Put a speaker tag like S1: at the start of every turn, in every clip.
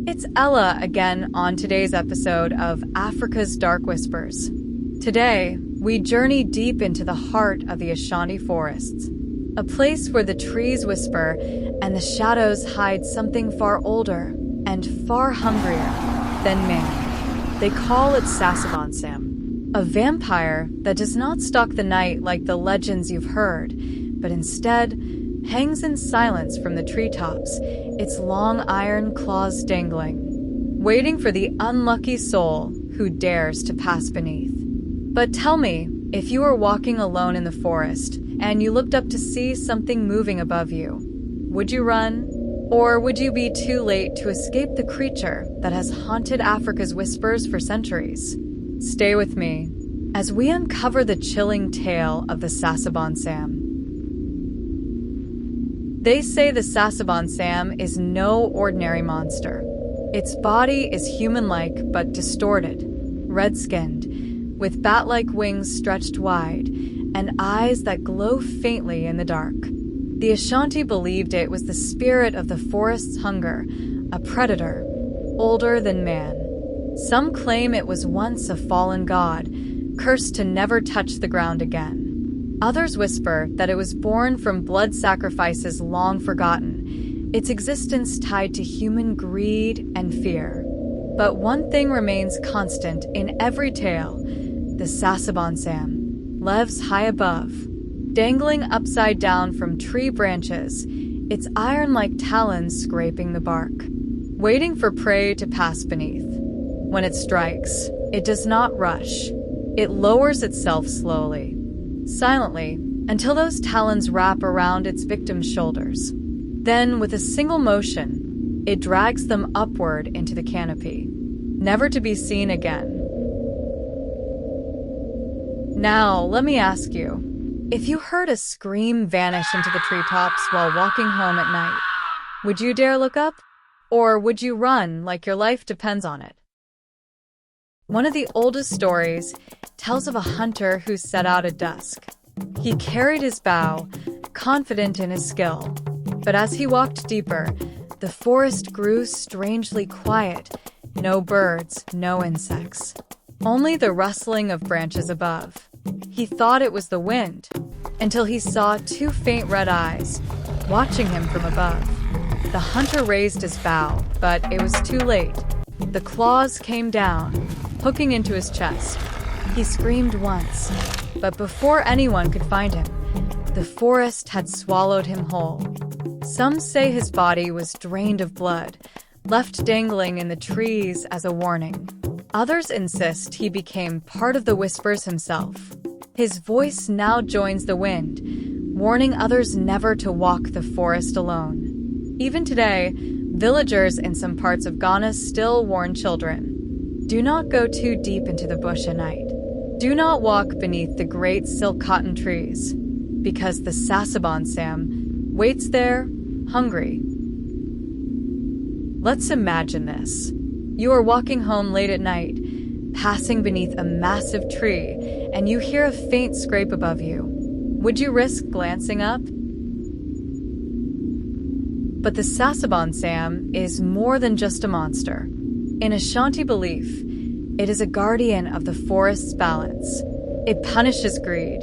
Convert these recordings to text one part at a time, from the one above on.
S1: It's Ella again on today's episode of Africa's Dark Whispers. Today, we journey deep into the heart of the Ashanti forests, a place where the trees whisper and the shadows hide something far older and far hungrier than man. They call it Sasabonsam, a vampire that does not stalk the night like the legends you've heard, but instead hangs in silence from the treetops, its long iron claws dangling, waiting for the unlucky soul who dares to pass beneath. But tell me, if you were walking alone in the forest and you looked up to see something moving above you, would you run? Or would you be too late to escape the creature that has haunted Africa's whispers for centuries? Stay with me as we uncover the chilling tale of the Sasabonsam. They say the Sasabonsam is no ordinary monster. Its body is human-like but distorted, red-skinned, with bat-like wings stretched wide, and eyes that glow faintly in the dark. The Ashanti believed it was the spirit of the forest's hunger, a predator, older than man. Some claim it was once a fallen god, cursed to never touch the ground again. Others whisper that it was born from blood sacrifices long forgotten, its existence tied to human greed and fear. But one thing remains constant in every tale: the Sasabonsam lives high above, dangling upside down from tree branches, its iron-like talons scraping the bark, waiting for prey to pass beneath. When it strikes, it does not rush. It lowers itself slowly, silently, until those talons wrap around its victim's shoulders. Then, with a single motion, it drags them upward into the canopy, never to be seen again. Now, let me ask you, if you heard a scream vanish into the treetops while walking home at night, would you dare look up? Or would you run like your life depends on it? One of the oldest stories tells of a hunter who set out at dusk. He carried his bow, confident in his skill. But as he walked deeper, the forest grew strangely quiet. No birds, no insects. Only the rustling of branches above. He thought it was the wind, until he saw two faint red eyes watching him from above. The hunter raised his bow, but it was too late. The claws came down, hooking into his chest. He screamed once, but before anyone could find him, the forest had swallowed him whole. Some say his body was drained of blood, left dangling in the trees as a warning. Others insist he became part of the whispers himself. His voice now joins the wind, warning others never to walk the forest alone. Even today, villagers in some parts of Ghana still warn children: do not go too deep into the bush at night. Do not walk beneath the great silk cotton trees, because the Sasabonsam waits there, hungry. Let's imagine this. You are walking home late at night, passing beneath a massive tree, and you hear a faint scrape above you. Would you risk glancing up? But the Sasabonsam is more than just a monster. In Ashanti belief, it is a guardian of the forest's balance. It punishes greed,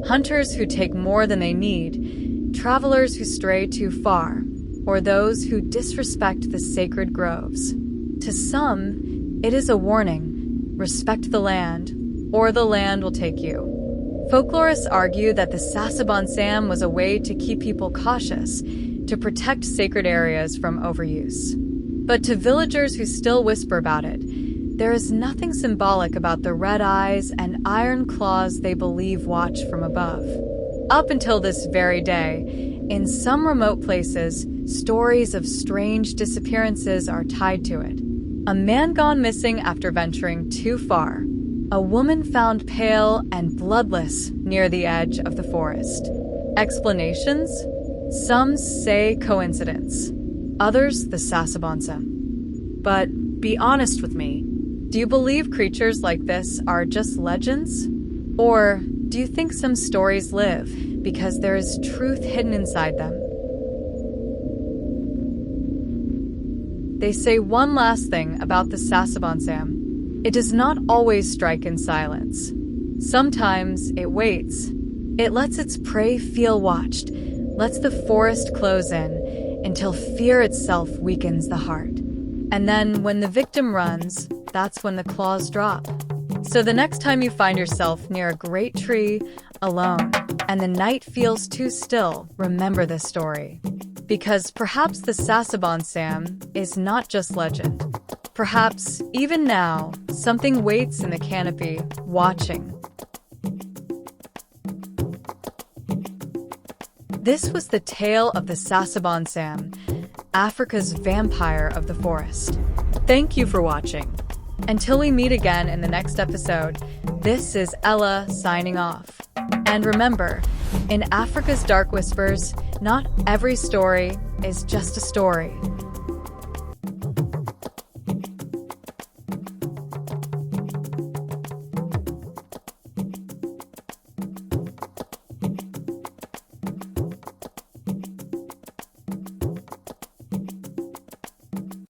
S1: hunters who take more than they need, travelers who stray too far, or those who disrespect the sacred groves. To some, it is a warning: respect the land, or the land will take you. Folklorists argue that the Sasabonsam was a way to keep people cautious, to protect sacred areas from overuse. But to villagers who still whisper about it, there is nothing symbolic about the red eyes and iron claws they believe watch from above. Up until this very day, in some remote places, stories of strange disappearances are tied to it. A man gone missing after venturing too far. A woman found pale and bloodless near the edge of the forest. Explanations? Some say coincidence. Others, the Sasabonsam. But be honest with me. Do you believe creatures like this are just legends? Or do you think some stories live because there is truth hidden inside them? they say one last thing about the Sasabonsam. It does not always strike in silence. Sometimes it waits. It lets its prey feel watched, lets the forest close in until fear itself weakens the heart. And then when the victim runs, that's when the claws drop. So the next time you find yourself near a great tree, alone, and the night feels too still, remember this story. Because perhaps the Sasabonsam is not just legend. Perhaps, even now, something waits in the canopy, watching. This was the tale of the Sasabonsam, Africa's vampire of the forest. Thank you for watching. Until we meet again in the next episode, this is Ella signing off. And remember, in Africa's dark whispers, not every story is just a story.